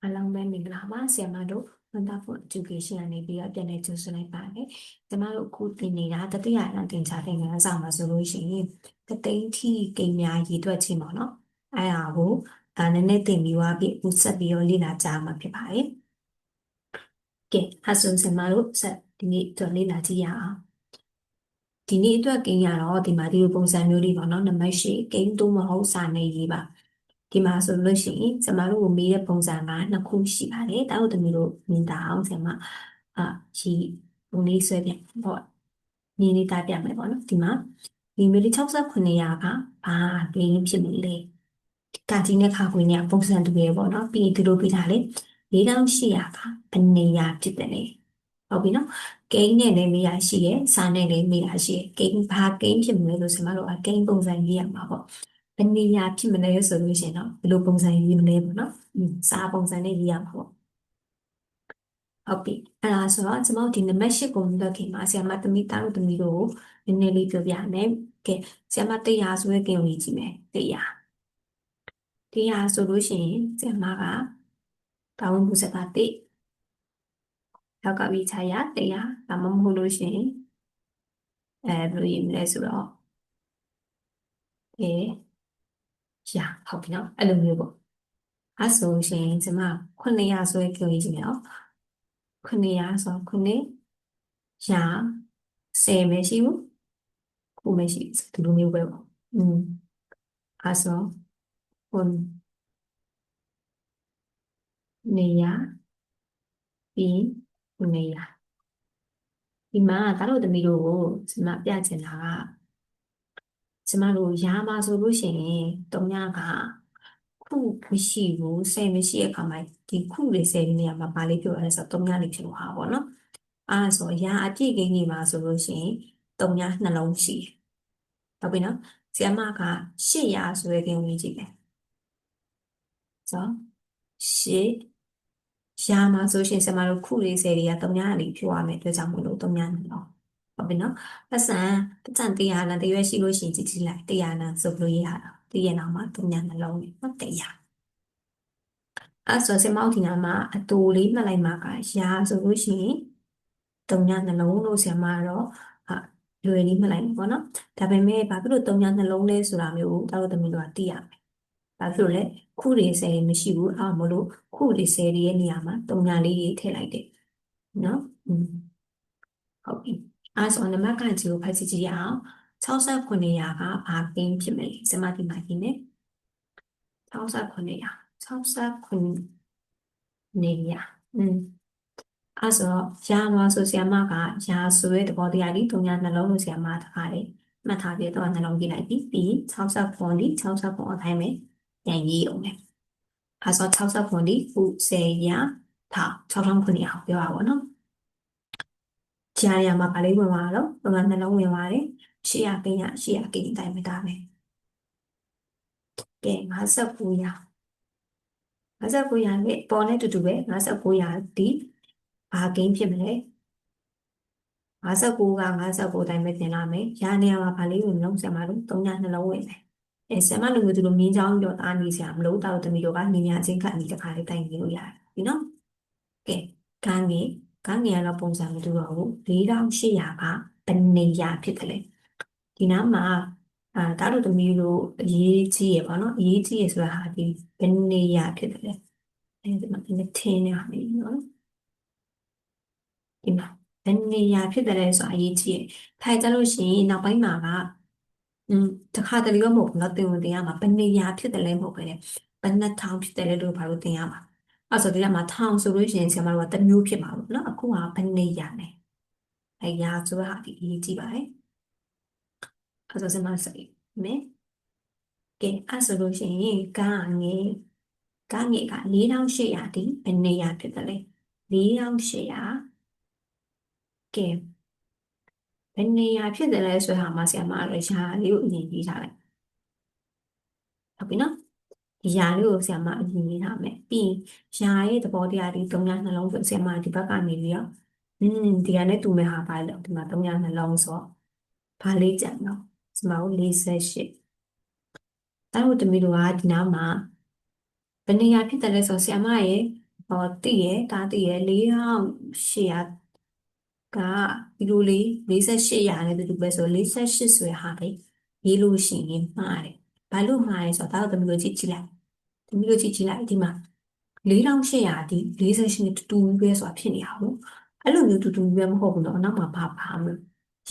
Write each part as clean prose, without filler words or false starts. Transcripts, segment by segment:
အားလုံးပဲမင်္ဂလာပါဆရာမတို့Wonderful Education ကနေပြီးတော့ပြန်လည်ကြိုဆိုလိုက်ပါတယ်။ကျမတို့အခုသင်နေတာတတိယအတန်းသင်ကြားသင်ခန်းစာမှာဆိုလို့ရှိရင်တသိန်းထီကိန်းများရည်တွက်ခြင်းပေါ့နော်။အဲဒါကိုနည်းနည်းသင်ပြီးသွားပြီအခုဆက်ပြီးတော့လေ့လာကြမှာဖြစ်ပါတယ်။ကဲအဆုံဆရာမတို့ဆက်ဒီနေ့တော့လေ့လာကြည့်ရအောင်။ဒီနေ့အတွက်ကိန်းရတော့ဒီမှာဒီလိုပုံစံမျိုးလေးပေါ့နော်။နံပါတ်၈ကိန်းသုံးမဟုတ်စာနေရေးပါ။ဒီမှာဆိုလို့ရှိရင်ကျမတို့ကိုမေးတဲ့ပုံစံကနှစ်ခုရှိပါတယ်။ဒါတို့တမျိုးတို့မြင်တာအောင်ဆရာမဒီပုံလေးဆွဲပြပေါ့မြင်နေတာပြမယ်ပေါ့နော်ဒီမှာဒီမီလီ69ရာကဘာဂိမ်းဖြစ်မလဲ။ကာကြီးနဲ့ခါခွေနဲ့ပုံစံတူရပေါ့နော်ပြီးဒီလိုပြထားလေ4800ကဘယ်နေရာဖြစ်တယ်လဲ။ဟုတ်ပြီနော်။ကိန်းနဲ့လည်းမေးရရှိရဲ့စာနဲ့လည်းမေးရရှိရဲ့ကိန်းဘာကိန်းဖြစ်မလဲဆိုဆရာမတို့ကိန်းပုံစံရေးရမှာပေါ့ဘယ်နေရာဖြစ်မလဲဆိုလို့ရှိရင်တော့ဘယ်လိုပုံစံရေးမလဲပေါ့နော်စာပုံစံနဲ့ရေးရမှာပေါ့ဟုတ်ပြီအဲ့ဒါဆိုတော့ကျွန်တော်ဒီနံပါတ်8ကိုလွှတ်ခင်မှာဆရာမသမီးတားတို့သမီးတို့နည်းနည်းလေးပြောပြမယ်ကဲဆရာမ100ဆိုတဲ့ကိန်းကိုရေးကြည့်မယ်100ဆိုလို့ရှိရင်ဆရာမကတာဝန်မှုစကား1နောက်ကပြီးခြားရ100ဒါမှမဟုတ်လို့ရှိရင်ဘယ်လိုရေးမလဲဆိုတော့ရဟုတ်ပြီနော်အဲ့လိုမျိုးပေါ့အဲ့ဆိုရှင်ကျမ900ဆိုတဲ့ကိန်းကိုရေးကြည့်မယ်နော်900ဆို9ရာ10မရှိဘူးခုမရှိဒီလိုမျိုးပဲပေါ့အဲ့ဆို9ရာပြီး9ရာဒီမှာဒါတို့သမီးတို့ကိုကျမပြချင်တာကကျမတို့ရာမှာဆိုလို့ရှိရင်တုံးရကခုမရှိဘူး10မရှိတဲ့အခါမှာဒီခုတွေ10နေရာမှာပါလေးပြောရဲဆိုတော့တုံးရလေးဖြစ်လို့ဟာပေါ့နော်အဲ့ဆိုရာအပြည့်ကိန်းကြီးမှာဆိုလို့ရှိရင်တုံးရနှလုံးရှိတယ်ဟုတ်ပြီနော်ဆီယမက800ဆိုတဲ့ကိန်းကိုကြည့်မယ်ဆို8ရာမှာဆိုရှင်ဆီယမတို့ခုလေး10တွေကတုံးရလေးဖြိုးရမယ်အတွက်ကြောင့်မလို့တုံးရနှလုံးဟုတ်ပြီနော်ပတ်စံ100နဲ့တရွက်ရှိလို့ရှိရင်ကြည့်ကြည့်လိုက်100နဲ့ဆိုလို့ရတာတည့်ရနောက်မှာတုံးရနှလုံးနဲ့ဟုတ်100အဲ့ဆိုဆီယမတို့ဒီနာမှာအတူလေးမှတ်လိုက်မှာကရာဆိုလို့ရှိရင်တုံးရနှလုံးလို့ဆီယမကတော့လွယ်လေးမှတ်လိုက်ပေါ့နော်ဒါပေမဲ့ဘာဖြစ်လို့တုံးရနှလုံးလဲဆိုတာမျိုးတောက်သမီးတို့ကသိရမယ်ဘာဖြစ်လို့လဲခုတွေ10မရှိဘူးအဲ့မလို့ခုတွေ10ရဲ့နေရာမှာတုံးရလေးတွေထည့်လိုက်တယ်နော်ဟုတ်ပြီအဲ့ဆိုနံပါတ်ကကြီးကိုဖတ်ကြည့်ရအောင်69ရာကဘာကိန်းဖြစ်မလဲစမတိမှာကိန်းနဲ့69ရာ69နေရာအဲ့ဆိုရာမှာဆိုဆရာမကရာဆိုတဲ့သဘောတရားလေးတုံညာနှလုံးလို့ဆရာမတခါလေမှတ်ထားပြီးတော့နှလုံးကြည့်လိုက်ပြီး69ဒီ69အတိုင်းပဲပြန်ရေးအောင်လေအဲ့ဆို69ဒီခု10ရာထား6900အောင်ပြောပါဘောနော်ကြားရမှာဗာလေးဝင်သွားတော့တုံညာနှလုံးဝင်သွားတယ်800ကိန်းရ800ကိန်းအတိုင်းပဲဒါပဲကဲ59ရာ59ရာနဲ့ပေါ်နဲ့တူတူပဲ59ရာဒီဘာကိန်းဖြစ်မလဲ59က59တိုင်းပဲတင်လာမယ်။ရာနေရာမှာဗာလေးဝင်လုံးဆရာမတို့3ညနှလုံးဝင်မယ်။ဆရာမတို့ကဒီလိုမြင်းချောင်းတော့အားနေဆရာမလို့တောက်သမီးတို့ကညညာချင်းခတ်နေတခါလေးတိုင်နေလို့ရတယ်။ဒီနော်။ကဲကန်းကြီးကတော့ပုံစံမတူတော့ဘူး4800ကဘယ်နေရာဖြစ်တယ်လဲ။ဒီနားမှာတားတို့သမီးတို့အရေးကြီးရပါတော့။အရေးကြီးရဆိုတာဟာဒီဘယ်နေရာဖြစ်တယ်လဲ။အဲဒီမှာဒီထင်းနေရမယ်နော်။ဒီမှာဘယ်နေရာဖြစ်တယ်လဲဆိုတာအရေးကြီးရ။ထိုင်ကြလို့ရှိရင်နောက်ပိုင်းမှာကတခါတလေတော့မဟုတ်ဘူးเนาะသင်ဝင်သင်ရမှာဘယ်နေရာဖြစ်တယ်လဲမဟုတ်ပဲလေဘယ်နှစ်ထောင်ဖြစ်တယ်လဲလို့ဘာလို့သင်ရမှာအဲ့ဆိုဒီကမှာထောင်ဆိုလို့ရှိရင်ဆရာမတို့ကတစ်မျိုးဖြစ်မှာပေါ့เนาะအခုကဘယ်နေရာလဲအဲ့ရာဆိုတာဒီအရေးကြီးပါတယ်အဲ့ဆိုဆရာမစိတ်မယ်ကဲအဲ့ဆိုလို့ရှိရင်ကငယ်က4800ဒီဘယ်နေရာဖြစ်တယ်လဲ4800ကဲဘယ်နေရာဖြစ်တယ်လဲဆိုတဲ့ဟာမှာဆရာမရရှာလေးကိုအရင်ရေးထားလိုက်ဟုတ်ပြီနော်ဒီຢာလေးကိုဆရာမအရင်ရေးထားမယ်ပြီးရင်ຢာရဲ့သဘောတရားဒီ3ညနှလုံးဆိုဆရာမဒီဘက်ကနေပြီးတော့ဒီကနေ့တူမဲ့ဟာပါလို့ဒီမှာ3ညနှလုံးဆိုဘာလေးကြံတော့ဆရာမကို48တာတို့တမီတို့ကဒီနားမှာဘယ်နေရာဖြစ်တယ်လဲဆိုဆရာမရဲ့ သိရဒါသိရ4800ကဒီလိုလေး48ရာနဲ့တူတူပဲဆို48ဆိုရဟာပဲရေးလို့ရှိရင်မှားတယ်ဘာလို့မှားလဲဆိုတော့ဒါတော့သမီးတို့ကြည့်ကြည့်လိုက်သမီးတို့ကြည့်ကြည့်လိုက်ဒီမှာ4800ဒီ48နဲ့တူတူပဲဆိုတာဖြစ်နေတာဟုတ်အဲ့လိုမျိုးတူတူပဲမဟုတ်ဘူးတော့နောက်မှာဘာမလို့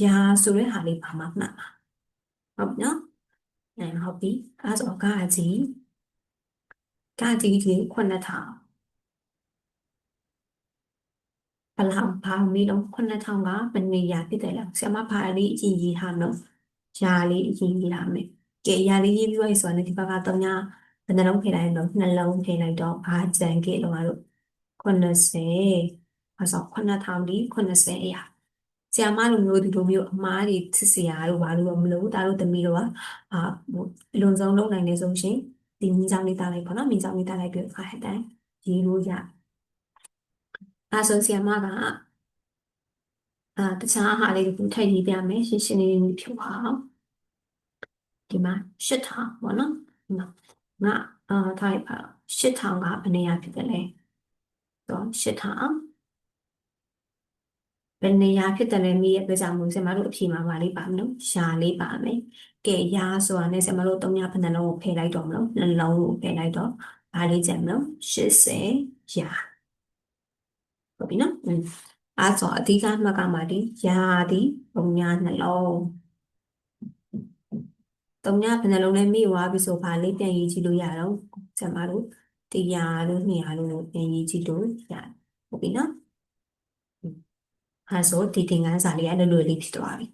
ရာဆိုတဲ့ဟာလေးဘာမှမှတ်ပါဟုတ်ပြီနော်ဟုတ်ပြီအဲ့ဆိုကကြီးဒီ9000ဘလောက်ဘာမီလုံး9000ကဘယ်နေရာဖြစ်တယ်လဲဆရာမဘာလေးအရင်ရေးထားမလို့ရာလေးအရင်ရေးထားမယ်ကဲရာလေးရေးပြီးသွားပြီဆိုတော့ဒီဘက်က3ညဘယ်နှလုံးထည့်လိုက်တော့နှလုံးထည့်လိုက်တော့ဘာကြံခဲ့တော့80အဲ့ဆို9000ဒီ80အရာဆရာမလိုမျိုးဒီလိုမျိုးအမားတွေစစ်စရာတို့ဘာလို့မလို့ဒါတို့သမီးတို့ကဟိုအလွန်ဆုံးလုပ်နိုင်နေဆုံးရှင်ဒီမိကြောင်လေးတားလိုက်ပါနော်မိကြောင်လေးတားလိုက်ပြီးအခါဟဲ့တိုင်းရေးလို့ရအဲဆိုဆရာမကတခြားဟာလေးကိုထည့်ရေးပြမယ်ရှင်းရှင်းလေးလေးဖြူပါအောင်ဒီမှာ8000ပေါ့နော်ဒီမှာငါထားလိုက်ပါ8000ကဘယ်နေရာဖြစ်တယ်လဲဆို8000ဘယ်နေရာဖြစ်တယ်လဲမိရဲ့အတွက်ကြောင့်မို့ဆရာမတို့အဖြေမှာပါလေးပါမလို့ရှာလေးပါမယ်ကဲရာဆိုတာနဲ့ဆရာမတို့3ညဘယ်နှလုံးကိုဖယ်လိုက်တော့မလို့နှလုံးကိုဖယ်လိုက်တော့ဘာလေးကျန်မလို့80ရာဟုတ်ပြီနော်အဲ့ဆိုအဓိကမှတ်ကမှဒီရာဒီ3ညနှလုံး3ညဘယ်နှလုံးလဲမိသွားပြီဆိုဘာလေးပြန်ရေးကြည့်လို့ရတော့ဆရာမတို့100လို့200လို့ပြန်ရေးကြည့်လို့ရတယ်ဟုတ်ပြီနော်အဲ့ဆိုဒီသင်ခန်းစာလေးကလွယ်လွယ်လေးဖြစ်သွားပြီ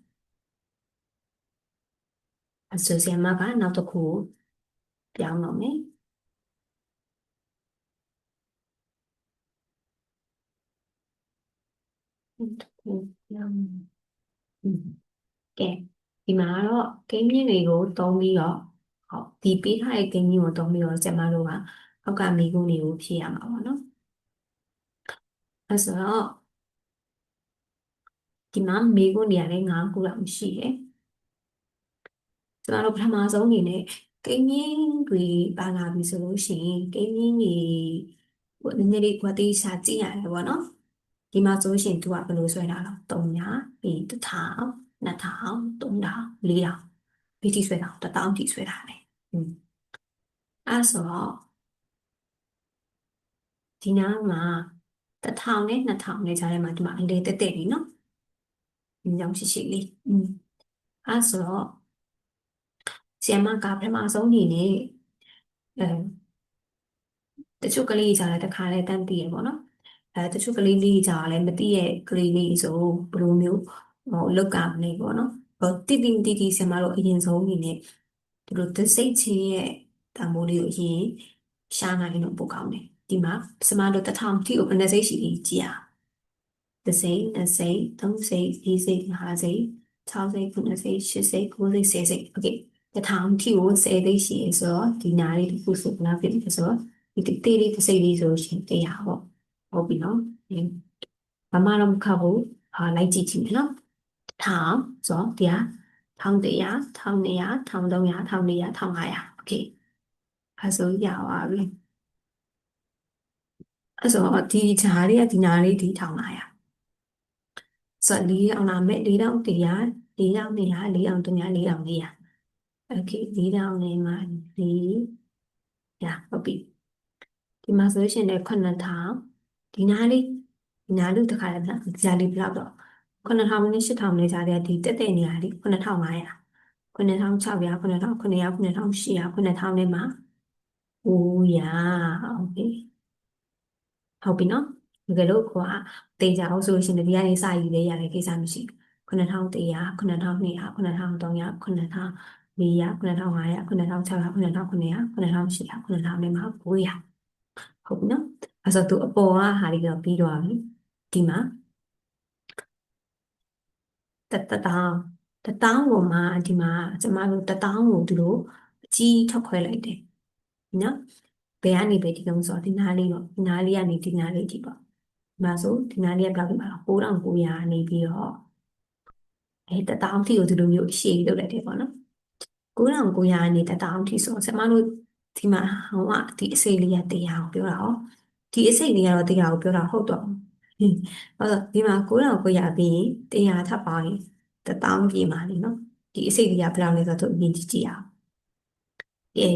အဲ့ဆိုဆရာမကနောက်တစ်ခုပြောင်းတော့မယ်တစ်ခုပြောင်းကဲဒီမှာတော့ကိန်းမြင့်တွေကိုသုံးပြီးတော့ဟုတ်ဒီပေးထားတဲ့ကိန်းမြင့်ကိုသုံးပြီးတော့ဆရာမတို့ကအောက်ကမိကုန်းတွေကိုဖြည့်ရမှာပေါ့နော်အဲ့ဆိုတော့ဒီမှာမိကုန်းနေရာလေး9ခုလောက်ရှိတယ်ကျမတို့ပထမဆုံးအနေနဲ့ကိန်းမြင့်တွေပါလာပြီဆိုလို့ရှိရင်ကိန်းမြင့်တွေဟိုနည်းနည်းလေးကွာတေးရှာကြည့်ရတယ်ပေါ့နော်ဒီမှာဆိုလို့ရှိရင်သူကဘယ်လိုဆွဲတာလဲ300ပြီး1000 2000 3000 4000ပြီးထိဆွဲတာ1000ထိဆွဲတာပဲအဲ့ဆိုတော့ဒီနားမှာ1000နဲ့2000နဲ့ကြားထဲမှာဒီမှာအလေးတက်တက်ပြီနော်ဒီကြောင့်ရှိရှိလေးအဲ့ဆိုတော့ဆီယမကပထမဆုံးအနေနဲ့အဲတချို့ကလေးကြားတယ်တခါလဲတန်းသိရပေါ့နော်တချို့ကလေးလေးကြားလဲမသိရဲ့ကလေးလေးဆိုဘယ်လိုမျိုးလောက်ကမလဲပေါ့နော်တိတိတိတိဆီယမတို့အရင်ဆုံးအနေနဲ့ဒီလိုသစိတ်ချင်းရဲ့တန်ဖိုးလေးကိုအရင်ရှာနိုင်လို့ပို့ကောင်းတယ်ဒီမှာဆီယမတို့1000ထိကိုဘယ်နှစိတ်ရှိကြည့်ရတစ်စိတ်နှစ်စိတ်သုံးစိတ်လေးစိတ်5စိတ်6စိတ်9စိတ်10စိတ်9စိတ်10စိတ်โอเค1000ထိကို10သိန်းရှိရဆိုတော့ဒီနာလေးတစ်ခုဆိုဘယ်လောက်ဖြစ်လဲဆိုတော့ဒီတေးလေးတစ်စိတ်လေးဆိုရှင်100ပေါ့ဟုတ်ပြီနော်ဘာမှတော့မခတ်ဘူးလိုက်ကြည့်ကြည့်မယ်နော်ထောင်ဆိုတော့ဒီက1100 1200 1300 1400 1500โอเคအဲဆိုရပါပြီအဲဆိုတော့ဒီဂျားလေးကဒီနာလေးဒီ1500ဆိုတော့4အောင်လာမဲ့4100 4200 4300 4400โอเค4000နဲ့မှ4ဟုတ်ပြီဒီမှာဆိုရှင်လည်း9000ဒီနားလေးဒီနားလေးတစ်ခါလည်းဂျာလေးဘယ်လောက်တော့9000နဲ့8000နဲ့ဂျာလေးဒီတက်တဲ့နေရာလေး9500 9600 9900 9800 9000နဲ့မှာ900โอเคဟုတ်ပြီနော်တကယ်လို့ခွာတေးကြအောင်ဆိုရှင်ဒီကနေစာယူလေးရတယ်ကိစ္စမရှိ9100 9200 9300 9400 9500 9600 9900 9800 9000နဲ့မှာ900ဟုတ်ပြီနော်အဲ့ဆိုသူအပေါ်ကဟာလေးတော့ပြီးတော့ပြီဒီမှာ1000ကိုမှဒီမှာကျမတို့1000ကိုသူတို့အကြီးထွက်ခွဲလိုက်တယ်နော်ဘယ်ကနေပဲဒီကောင်ဆိုဒီနားလေးတော့ဒီနားလေးကနေဒီနားလေးကြည့်ပါဒီမှာဆိုဒီနားလေးကဘယ်လောက်ဒီမှာ9900နေပြီးတော့1000ထိကိုဒီလိုမျိုးရှေ့လုပ်လိုက်တယ်ပေါ့နော်9900ကနေ1000ထိဆိုဆရာမတို့ဒီမှာဟိုကဒီအစိလေးက100ကိုပြောတာဟော ဒီအစိတ်လေးကတော့တရားကိုပြောတာဟုတ်တော့အဲ့တော့ဒီမှာ9900ပြီးရင်100ထပ်ပေါင်းရင်1000ပြည့်မှာလीနော်ဒီအစိတ်လေးကဘယ်လောက်လဲဆိုတော့သူအရင်ကြည့်ကြည့်အောင်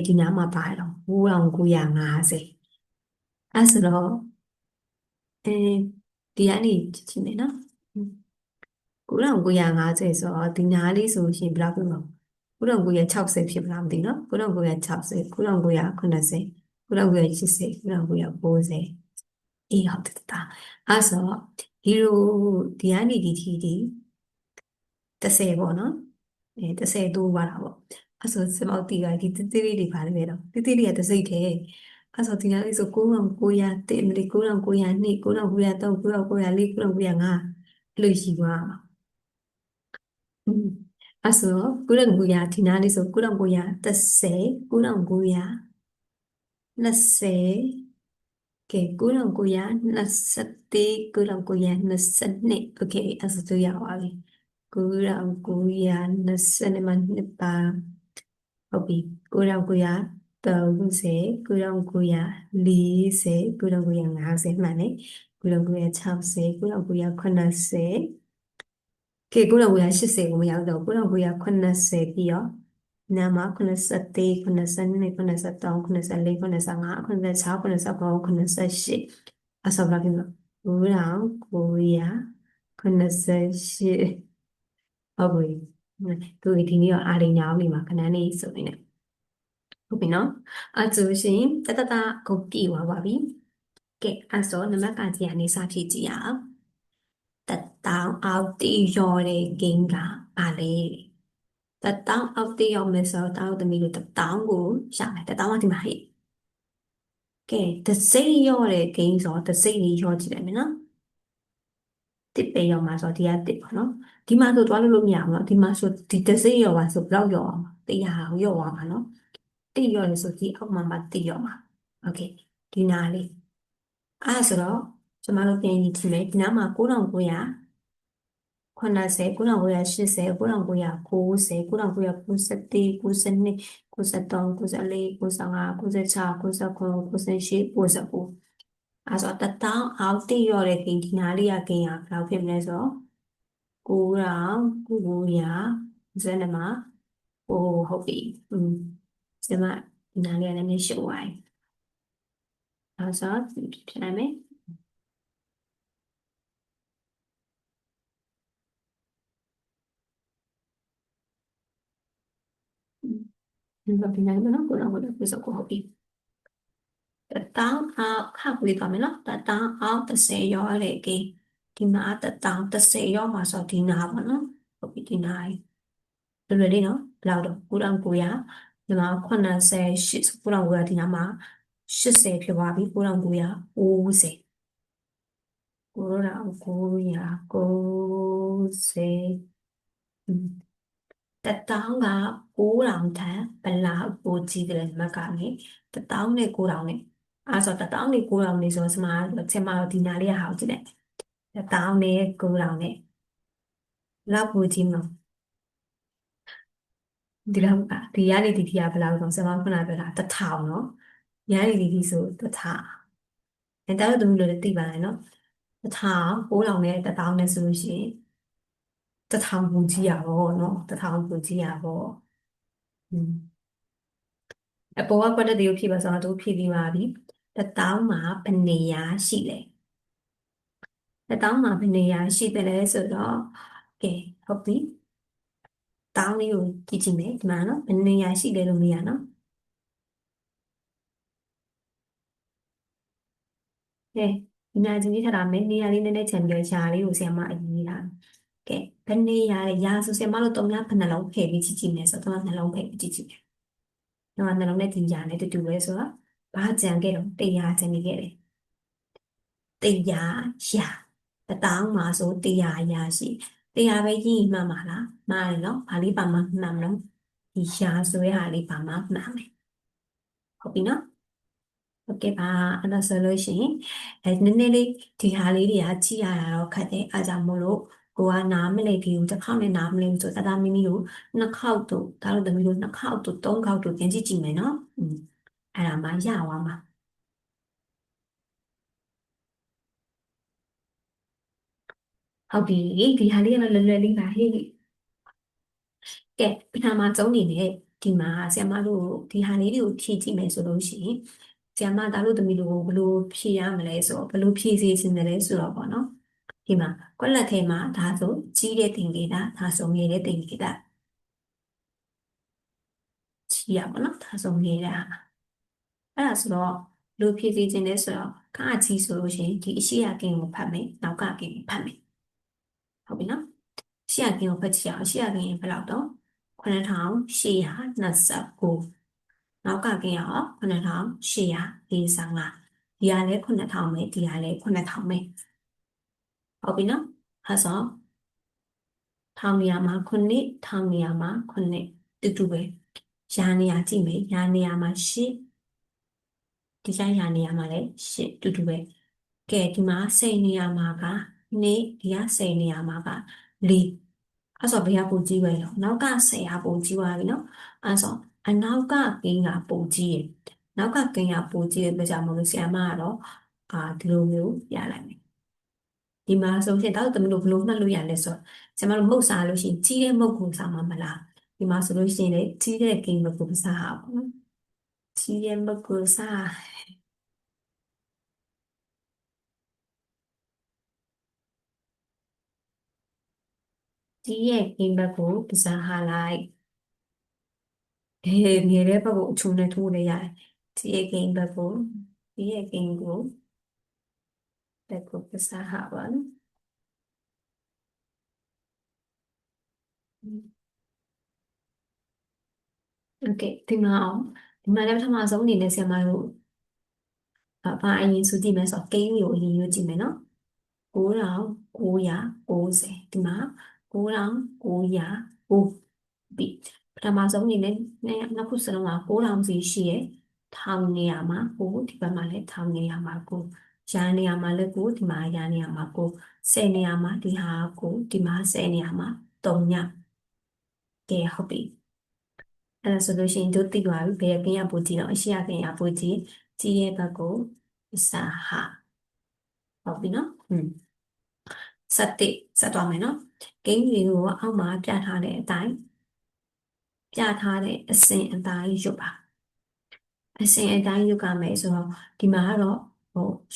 ဒီနားမှာပါတော့9950အဲ့ဆိုတော့ဒီကနေကြည့်မယ်နော်9950ဆိုတော့ဒီနားလေးဆိုရှင်ဘယ်လောက်ပြမလဲ9960ဖြစ်မလားမသိနော်9960 9980 9980 9990အေးဟုတ်တယ်တာအဲ့ဆိုဒီလိုဒီကနေဒီထီဒီ30ပေါ့နော်30တိုးသွားတာပေါ့အဲ့ဆိုစမောက်တီကဒီတိတိလေးတွေပါလိမ့်မယ်တော့တိတိလေးကတစ်စိတ်ထဲအဲ့ဆိုဒီနားလေးဆို9900တိမလီ9900 9900 3 9900 4 9900 5အဲ့လိုရှိသွားမှာอืมအဲ့ဆို9900ဒီနားလေးဆို9930 9900 20ကဲ9924 9922โอเคအဲ့ဆိုသူရပါပြီ9920မှာနှစ်ပါဟုတ်ပြီ9930 9940 9950မှန်တယ်9960 9980ကဲ9980ကိုမရောက်တော့9980ပြီးတော့နာမ94 92 93 94 95 96 97 98အဆောက်လာပြီနော်9988ဟုတ်ပြီသူဒီနေ့တော့အာရိညာအောင်နေမှာခဏနေဆိုနေတယ်ဟုတ်ပြီနော်အဲ့ဆိုရှင်တတကိုပြည့်သွားပါပြီကဲအဲ့ဆိုနံပါတ်ကကြီးကနေစဖြည့်ကြည့်ရအောင်1000အောက်တီရော်တဲ့ဂိမ်းကပါလေ1000အောက်တီရော်မယ်ဆိုတော့တောင်းသမီးတို့1000ကိုရှာမယ်1000ကဒီမှာဟဲ့ကဲတစ်စိတ်ရော့တဲ့ဂိမ်းဆိုတော့တစ်စိတ်လေးရော့ကြည့်လိုက်မယ်နော်တစ်ပဲရော့မှာဆိုတော့ဒီကတစ်ပါနော်ဒီမှာဆိုသွားလို့မရဘူးနော်ဒီမှာဆိုဒီတစ်စိတ်ရော့ပါဆိုဘယ်လောက်ရော့အောင်100ကိုရော့သွားမှာနော်တစ်ရော့လို့ဆိုဒီအောက်မှာတစ်ရော့မှာโอเคဒီနာလေးအဲ့ဆိုတော့ကျမတို့ပြန်ကြည့်ကြည့်မယ်ဒီနားမှာ9900 90 9980 9990 9991 92 93 94 95 96 99 98 99အဲ့ဆို1000အောက်တိရော့တဲ့ဂိမ်းဒီနားလေးကဂိမ်းကဘယ်လောက်ဖြစ်မလဲဆိုတော့9900ဇန်နမှာဟုတ်ပြီစမဒီနားလေးကလည်းရှုပ်သွားပြီအဲ့ဆိုဖြစ်နိုင်မယ်ဒီလိုပြနိုင်မလားကိုတော့ဟုတ်ပြီဆိုဟုတ်ပြီ1000အောက်ခပ်ပြီးသွားမယ်နော်1000အောက်30ရောတဲ့ကိဒီမှာ1000 30ရောမှာဆိုဒီနာပါနော်ဟုတ်ပြီဒီနာလွယ်လွယ်လေးနော်ဘယ်လောက်တော့9900ဒီမှာ88 9900ဒီနာမှာ80ဖြစ်သွားပြီ9990 1000က9000ထက်ဘလောက်ပိုကြီးတယ်မကနေ1000နဲ့9000နဲ့အဲ့ဆို1000နဲ့9000နဲ့ဆိုစမှာတော့ဒီနာလေးဟာကိုကြည့်လိုက်1000နဲ့9000နဲ့လောက်ပိုကြီးမလို့ဒီလောက်ကဒီရနေဒီတီကဘယ်လောက်ဆိုစမှာခုနပြောတာ1000နော်ရနေဒီတီဆို1000အဲတောက်တူလို့သိပါလားနော်1000 9000နဲ့1000နဲ့ဆိုလို့ရှိရင်1000ပူကြီးရပါဘောနော်1000ပူကြီးရပါဘောအပေါ်ကကွက်တဲ့တွေကိုဖြည့်ပါဆိုတော့ဖြည့်ပြီးပါပြီ1000မှာဘယ်နေရာရှိလဲ1000မှာဘယ်နေရာရှိတယ်လဲဆိုတော့ကဲဟုတ်ပြီတောင်းလေးကိုကြည့်ကြည့်မယ်ဒီမှာနော်ဘယ်နေရာရှိလဲလို့မေးရနော်ကဲဒီနာကြည့်ထားတာမယ်နေရာလေးနည်းနည်းချန်ပြီးရှားလေးကိုဆရာမအရင်လာကဲဘယ်နေရာလဲရာဆိုဆရာမတို့3ည9လုံးဖယ်ပြီးကြည့်ကြည့်မယ်ဆိုတော့3နှလုံးဖယ်ပြီးကြည့်ကြည့်မယ်တော့နှလုံးနဲ့ဒီရာနဲ့တူပဲဆိုတော့ဘာကြံခဲ့တော့100ကြံနေခဲ့တယ်100ရာ1000မှာဆို100ရာရှိ100ပဲကြီးမှန်ပါလားမှားတယ်နော်ဘာလေးပါမှမှန်မလို့ဒီရာဆိုရဲဟာလေးပါမှမှန်မယ်ဟုတ်ပြီနော်ဟုတ်ကဲ့ပါအဲ့တော့ဆိုလို့ရှိရင်နည်းနည်းလေးဒီဟာလေးတွေကကြည့်ရတာတော့ခက်တယ်အားကြောင့်မို့လို့ကိုကနားမလည်ဘူးတစ်ခေါက်နဲ့နားမလည်ဘူးဆိုတမိမိတို့နှစ်ခေါက်တို့ဒါတို့သမီးတို့နှစ်ခေါက်တို့သုံးခေါက်တို့ပြန်ကြည့်ကြည့်မယ်နော်အဲ့ဒါမှရသွားမှာ ဟုတ်ပြီဒီဟာလေးကတော့လွယ်လွယ်လေးပါဟေ့ကဲပထမဆုံးအနေနဲ့ဒီမှာဆရာမတို့ဒီဟာလေးတွေကိုဖြည့်ကြည့်မယ်ဆိုလို့ရှိရင်ဆရာမသားတို့သမီးတို့ကိုဘယ်လိုဖြည့်ရမလဲဆိုတော့ဘယ်လိုဖြည့်စေချင်တယ်လဲဆိုတော့ပေါ့နော်ဒီမှာကွက်လက်ထဲမှာဒါဆိုကြီးတဲ့တင်လေးဒါဆိုငယ်တဲ့တင်လေးကြီးရပါတော့ဒါဆိုငယ်တဲ့ဟာအဲ့ဒါဆိုတော့လူဖြည့်စေခြင်းလဲဆိုတော့ခါကြီးဆိုလို့ရှိရင်ဒီအရှိရကင်းကိုဖတ်မယ်နောက်ကကင်းကိုဖတ်မယ်ဟုတ်ပြီနော်အရှိရကင်းကိုဖတ်ကြည့်အောင်အရှိရကင်းဘယ်လောက်တော့9829နောက်ကကင်းရော9845ဒီကလည်း9000ပဲဒီကလည်း9000ပဲဟုတ်ပြီနော်အဲ့ဆိုထောင်နေရာမှာ9ထောင်နေရာမှာ9တူတူပဲရာနေရာကြည့်မယ်ရာနေရာမှာ10ဒီတိုင်းရာနေရာမှာလည်း10တူတူပဲကဲဒီမှာစိတ်နေရာမှာက2ဒီကစိတ်နေရာမှာက4အဲ့ဆိုဘယ်ကပုံကြီးပဲလဲနောက်က10ဟာပုံကြီးသွားပြီနော်အဲ့ဆိုအနောက်ကကင်းကပုံကြီးရယ်နောက်ကကင်းကပုံကြီးရယ်ပြကြမလို့ဆရာမကတော့ဒီလိုမျိုးရလိုက်မယ်ဒီမှာဆိုရင်တော့တမလို့ဘလို့မှတ်လို့ရလဲဆိုတော့ဆရာမတို့မုတ်စားလို့ရှိရင်ကြီးတဲ့မုတ်ကိုစားမှာမလားဒီမှာဆိုလို့ရှိရင်လေကြီးတဲ့ကင်းမုတ်ကိုစားဟာပေါ့နော်ကြီးတဲ့မုတ်ကိုစားကြီးရဲ့ကင်းဘက်ကိုစားဟာလိုက်ငယ်တဲ့ဘက်ကိုအချုံနဲ့ထိုးနေရတယ်ကြီးရဲ့ကင်းဘက်ကိုကြီးရဲ့ကင်းကိုဘက်ကိုစားဟာပါနော်โอเคဒီမှာအောင်ဒီမှာလည်းပထမဆုံးအနေနဲ့ဆရာမတို့ဘာအရင်ဆိုကြည့်မယ်ဆိုတော့ကိန်းကိုအရင်ရွတ်ကြည့်မယ်နော်9990ဒီမှာ9909ပြီပထမဆုံးအနေနဲ့နှစ်ခုစလုံးက9000စီရှိရယ်ထောင်နေရာမှာကိုဒီဘက်မှာလည်းထောင်နေရာမှာကိုရာနေရာမှာလည်းကိုဒီမှာရာနေရာမှာကို10နေရာမှာဒီဟာကိုဒီမှာ10နေရာမှာ3ညကဲဟုတ်ပြီအဲ့ဒါဆိုလို့ရှိရင်တို့သိသွားပြီဘယ်ကင်းရပူကြည့်တော့အရှိရကင်းရပူကြည့်ကြည့်ရဲ့ဘက်ကိုစာဟာဟုတ်ပြီနော်ဆက်သွားမယ်နော်ဂိမ်းတွေကိုအောက်မှာပြထားတဲ့အတိုင်းပြထားတဲ့အစဉ်အတိုင်းရုပ်ပါအစဉ်အတိုင်းရုပ်ကမယ်ဆိုတော့ဒီမှာကတော့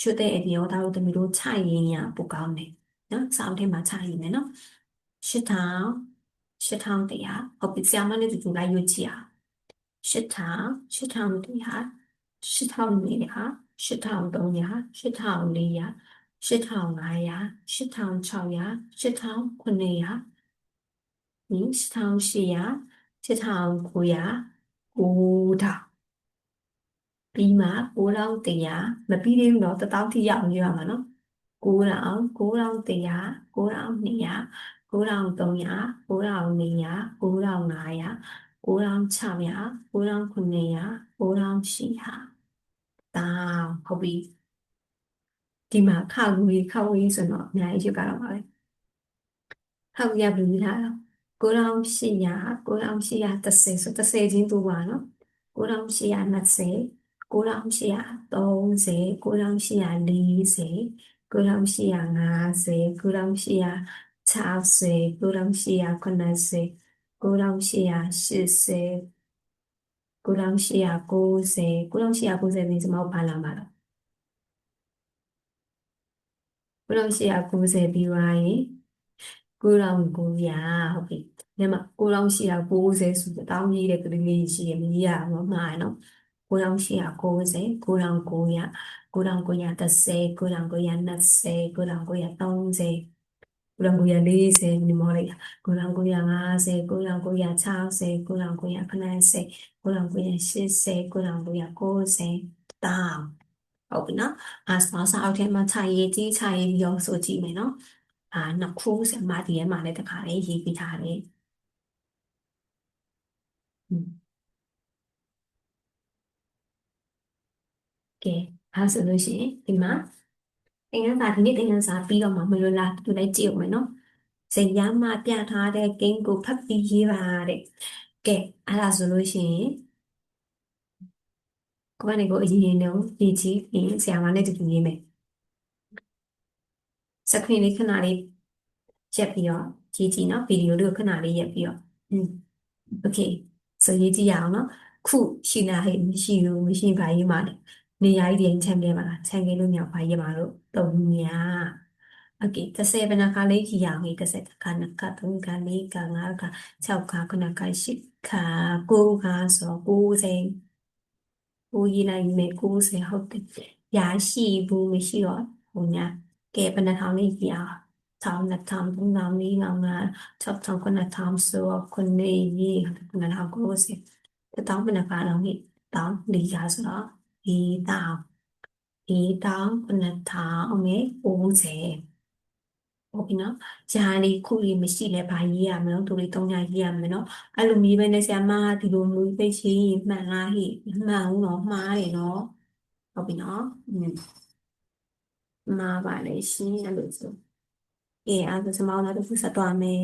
ရွှတ်တဲ့အပြင်ရောဒါတို့တမီတို့ခြရင်ရပိုကောင်းတယ်နော်စောင်းထဲမှာခြရင်မယ်နော်8000 8100ဟုတ်ပြီဆရာမနဲ့တူတူလိုက်ရွေးကြည့်အောင်8000 8100 8400 8300 8400 8500 8600 8900 1800 8900 9000ပြီးမှ9100မပြီးသေးဘူးเนาะ1000ထိရအောင်ရမှာเนาะ9000 9100 9200 9300 9400 9500 9600 9900 9800တောင်းဟုတ်ပြီဒီမှာခါဝေးဆိုတော့အများကြီးရကတော့ပါပဲဟုတ်ရပြီလား9800 30ချင်းတူပါနော်9820 9830 9840 9850 9860 9880 9880 9890 9890ဒီစမောက်ပါလာမှာတော့9890ပြီးသွားရင်9900ဟုတ်ပြီညမ9890ဆိုတော့တောင်းကြီးတဲ့ကလေးလေးရှိရမကြီးရအောင်မှားနော်9890 9900 9930 9920 9930 9940ဒီမော်လေး9950 9960 9980 9980 9990တောင်းဟုတ်ပြီနော်စာအုပ်ထဲမှာခြာရေးကြီးခြာရေးပြီးတော့ဆိုကြည့်မယ်နော်နှစ်ခုဆရာမဒီထဲမှာလည်းတခါလေးရေးပေးထားတယ်อืมကဲအဲဆိုလို့ရှိရင်ဒီမှာသင်ခန်းစာဒီနေ့သင်ခန်းစာပြီးတော့မှမလို့လားသူလည်းကြည့်အောင်မယ်နော်ဇင်ရမပြထားတဲ့ဂိမ်းကိုဖတ်ပြီးရေးပါတဲ့ကဲအဲ့ဒါဆိုလို့ရှိရင်ကိုယ့်ကနေကိုအရင်တော့ရေးကြည့်ပြီးဆရာမနဲ့တူတူရေးမယ်စခရင်လေးခဏလေး ရက်ပြီးတော့ရေးကြည့်နော်ဗီဒီယိုလေးကိုခဏလေးရက်ပြီးတော့โอเคဆိုရေးကြည့်ရအောင်နော်ခုရှိလားဟဲ့မရှိဘူးမရှိပါရေးမှာနေရာကြီးတွေချန်ခဲ့ပါလားချန်ခဲ့လို့မြောက်ပါရေးမှာလို့တုံညာโอเค30ဘယ်နှခါလေးကြည့်ရအောင်30ခါ2ခါ3ခါ4ခါ5ခါ6ခါ9ခါ10ခါ9ခါဆို90ကိုရေးလိုက်မယ်90ဟုတ်တယ်ရာရှိဘူးမရှိတော့ဟိုညာကဲဘယ်နှထောင်လေးကြည့်အောင်ထောင်နှစ်ထောင်သုံးထောင်လေးထောင်ငါ6ထောင်9ထောင်ဆိုတော့9ရေး9ထောင်90တောင်းဘယ်နှခါတော့ဟိတောင်း၄ရာဆိုတော့ဒီတောင်း9ထောင်အမေ90ဟုတ်ပြီနော်ဂျာလီခုလေးမရှိလဲဘာရေးရမလဲသူလေး3ညရေးရမယ်နော်အဲ့လိုမျိုးပဲနဲ့ဆရာမဒီလိုမျိုးသိရှိမှန်လားဟိမှန်ဘူးနော်မှားတယ်နော်ဟုတ်ပြီနော်မှားပါလေရှင်အဲ့လိုဆိုအဲ့ဒါဆိုကျွန်မတို့တစ်ခုဆက်သွားမယ်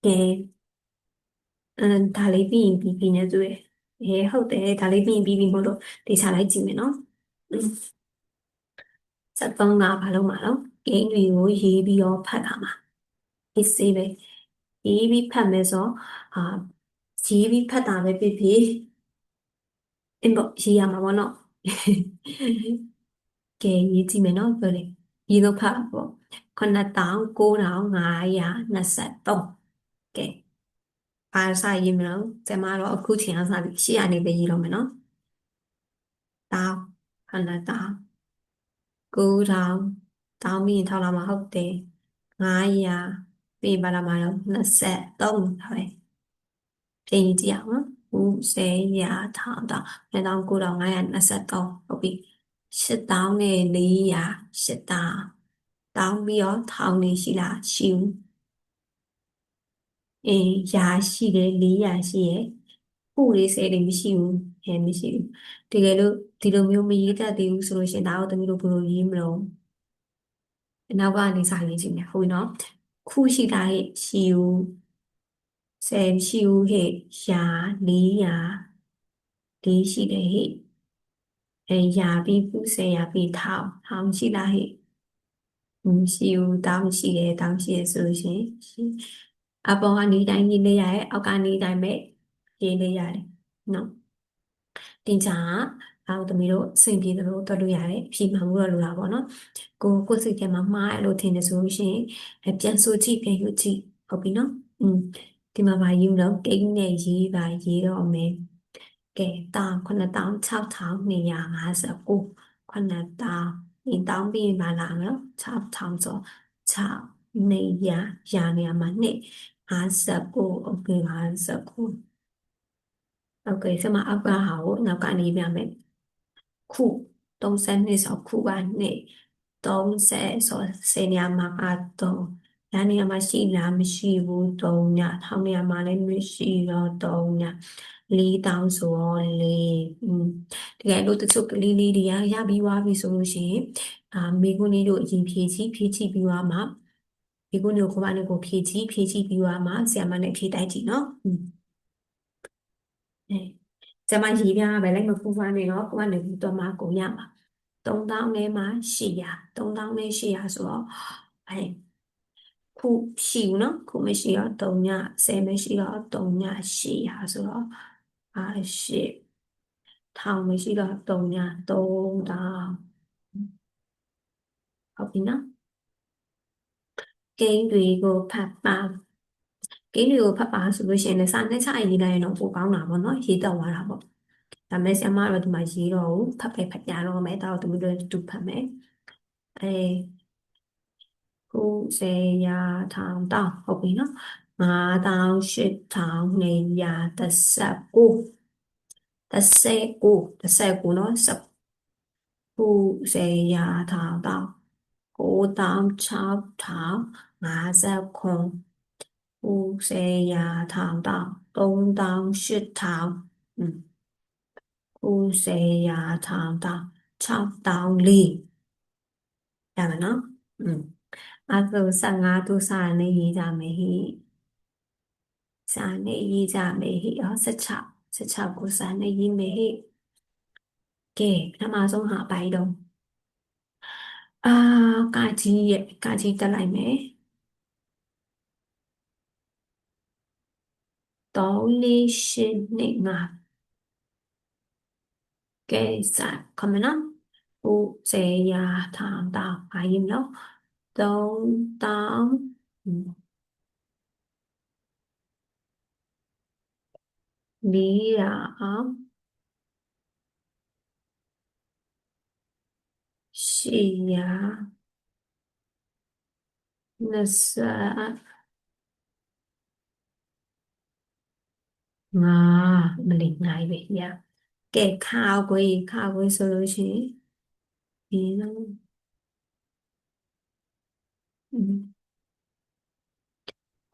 ကဲဒါလေးပြီးရင်ပြီးနေသူရဲ့ဟုတ်တယ်ဒါလေးပြီးရင်ပြီးမို့လို့တေချာလိုက်ကြည့်မယ်နော်73ကဘာလို့မှာတော့ဂိမ်းတွေကိုရေးပြီးတော့ဖတ်တာမှာအေးစေးပဲရေးပြီးဖတ်မယ်ဆိုအာရေးပြီးဖတ်တာပဲဖြစ်ဖြစ်အင်းပေါ့ရေးရမှာပေါ့နော်ကဲရေးကြည့်မယ်နော်ပြောလေရေးတော့ဖတ်ပေါ့9923ကဲအားစားရေးမလို့ကျမတော့အခုချိန်အားစားပြီးရှေ့ကနေပဲရေးတော့မယ်နော်တောင်း9000 9000တောင်းပြီးရင်ထောက်လာမှာဟုတ်တယ်900ပြီးပါလာမှာတော့23ဟုတ်ပြင်ကြည့်အောင်နော်90ရာထောင်တောင်း29,523ဟုတ်ပြီ8,400 8,000တောင်းပြီးတော့ထောင်နေရှိလားရှိဘူးရာရှိတယ်400ရှိရယ်ခုလေး10လေးမရှိဘူးမရှိဘူးတကယ်လို့ဒီလိုမျိုးမရေးတတ်သေးဘူးဆိုလို့ရှရင်ဒါတော့တမီးတို့ဘယ်လိုရေးမလို့နောက်ကနေစာရေးကြည့်မယ်ဟုတ်ပြီနော်ခုရှိတာဟဲ့ရှိဦး10ရှိဦးဟဲ့ရာ400လေးရှိတယ်ဟဲ့ရာပြီး10ရာပြီးထောင်ရှိလားဟဲ့မရှိဘူးတောင်းရှိတယ်တောင်းရှိရဆိုလို့ရှရင်အပေါ်ကနေတိုင်းရေးလေးရတယ်အောက်ကနေတိုင်းပဲရေးလေးရတယ်နော်တင်ချာအောက်သမီးတို့အဆင်ပြေသလိုတော်လို့ရတယ်ဖြေမှန်မှုတော့လိုတာပေါ့နော်ကိုစိတ်ထဲမှာမှားရလို့ထင်တယ်ဆိုလို့ရှိရင်ပြန်ဆိုကြည့်ပြန်ယူကြည့်ဟုတ်ပြီနော်ဒီမှာပါယူလို့ကိန်းနဲ့ရေးပါရေးတော့မယ်ကဲ96,259ခုနှစ်တောင်းဒီတောင်းပြီးပါလားနော်6,000ဆို6နေရာနေရာမှာနှစ်59โอเค59โอเคဆက်မအောက်ကဟာကိုနောက်ကနေပြမယ်ခု32ဆိုခုကနေ30ဆို10နေရာမှာ3ညာနေရာမှာရှိလားမရှိဘူး3ညထောင်နေရာမှာလည်းမရှိတော့3ည4,000ဆိုတော့တကယ်လို့တချို့ကလေးလေးတွေကရပြီးွားပြီဆိုလို့ရှိရင်မိကုန်းလေးတို့အရင်ဖြည့်ကြည့်ပြီးွားမှာမိကုန်းတို့ကိုမနဲ့ကိုဖြည့်ကြည့်ပြီးွားမှာဆရာမနဲ့ဖြည့်တိုက်ကြည့်နော်ကျမရေးပြပဲလိုက်မပူပန်းနေတော့ကိုကနေပြီးတော့မှကိုရမှာ3,000နဲ့မှ800 3,000နဲ့800ဆိုတော့ခုရှိဘူးနော်ခုမရှိတော့3ည10မရှိတော့3ည800ဆိုတော့8ထောင်မရှိတော့3ည3,000ဟုတ်ပြီနော်ကိန်းတွေကိုဖတ်ပါကိန်းတွေကိုဖတ်ပါဆိုလို့ရှိရင်လည်းစာနဲ့ချရေးလိုက်ရင်တော့ပိုကောင်းတာပေါ့နော်ရေးတော့သွားတာပေါ့ဒါမဲ့ဆရာမတော့ဒီမှာရေးတော့ဖတ်ပဲဖတ်ပြတော့မယ်ဒါတော့သူတို့တူဖတ်မယ်90ရာထောင်တောင်းဟုတ်ပြီနော်58,219 19နော်90ရာထောင်တောင်း96,05990ရာထောင်တောင်း38,00090ရာထောင်တောင်း6,400ရမယ်နော်အဲ့ဒါ15သူစာနဲ့ရေးကြမယ်ဟိစာနဲ့ရေးကြမယ်ဟိ16ကိုစာနဲ့ရေးမယ်ဟိကဲပထမဆုံးဟာပိုင်းတော့အာကာကြီးတက်လိုက်မယ် 3 4 8 2 5ကဲစာခမနော်ကိုစေရာထောင်တောင်ဘာရင်နော်3တောင်4ရာအောင်8ရာ20ငါမလီနိုင်ပဲညာကဲခါခွေဆိုလို့ရှိရင်ဒီနော်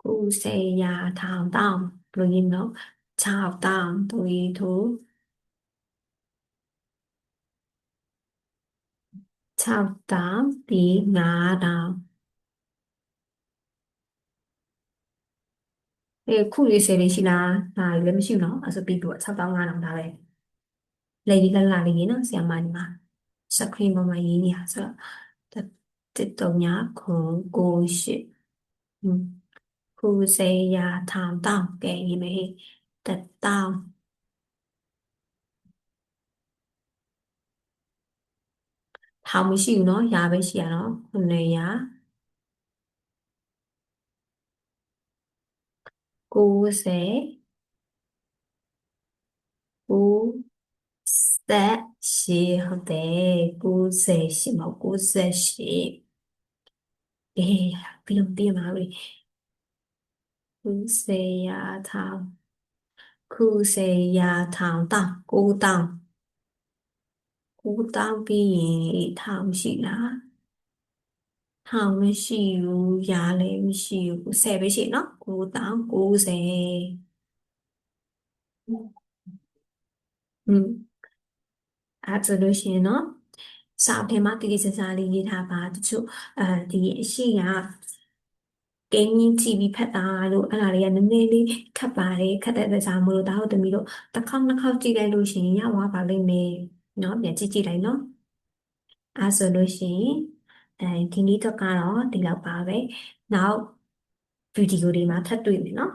ကိုစေရာထောင်တောင်ဘယ်လိုရင်နော်6တောင်3ထို6တောင်ပြီး5တောင်ခုလေးဆယ်လေးရှိလားဒါလည်းမရှိဘူးနော်အဲ့ဆိုပြီးတော့6တောင်5တောင်ဒါပဲလေဒီကလာလေးရေနော်ဆီယမညီမစခရင်ပေါ်မှာရေးနေတာဆိုတော့1 3 9 9 8ခုစေရာထောင်တောင်ကဲရေးမယ်1တောင်ထောင်မရှိဘူးနော်ရာပဲရှိရနော်9ရာ90 98ဟုတ်တယ်98မဟုတ်98အေးပြီးတော့ပြင်ပါပြီခုစေရာထောင်ခုစေရာထောင်တောင်9တောင်9တောင်ပြီးရင်ထောင်ရှိလားထောင်မရှိဘူးရာလည်းမရှိဘူး10ပဲရှိနော်9တောင်90อืมအဲ့ဆိုလို့ရှိရင်နော်စာအုပ်ထဲမှာတည်တည်ဆဲဆဲလေးရေးထားပါတချို့ဒီအရှိကဂိမ်းကြီးကြည့်ပြီးဖတ်တာလို့အဲ့ဒါတွေကနည်းနည်းလေးခက်ပါတယ်ခက်တဲ့အတွက်ကြောင့်မလို့ဒါတို့သမီးတို့တစ်ခေါက်နှစ်ခေါက်ကြည့်လိုက်လို့ရှိရင်ရသွားပါလိမ့်မယ်เนาะပြန်ကြည့်လိုက်နော်အဲ့ဆိုလို့ရှိရင်ဒီနေ့တော့ကတော့ဒီလောက်ပါပဲနောက်ဗီဒီယိုတွေမှာထပ်တွေ့မယ်နော်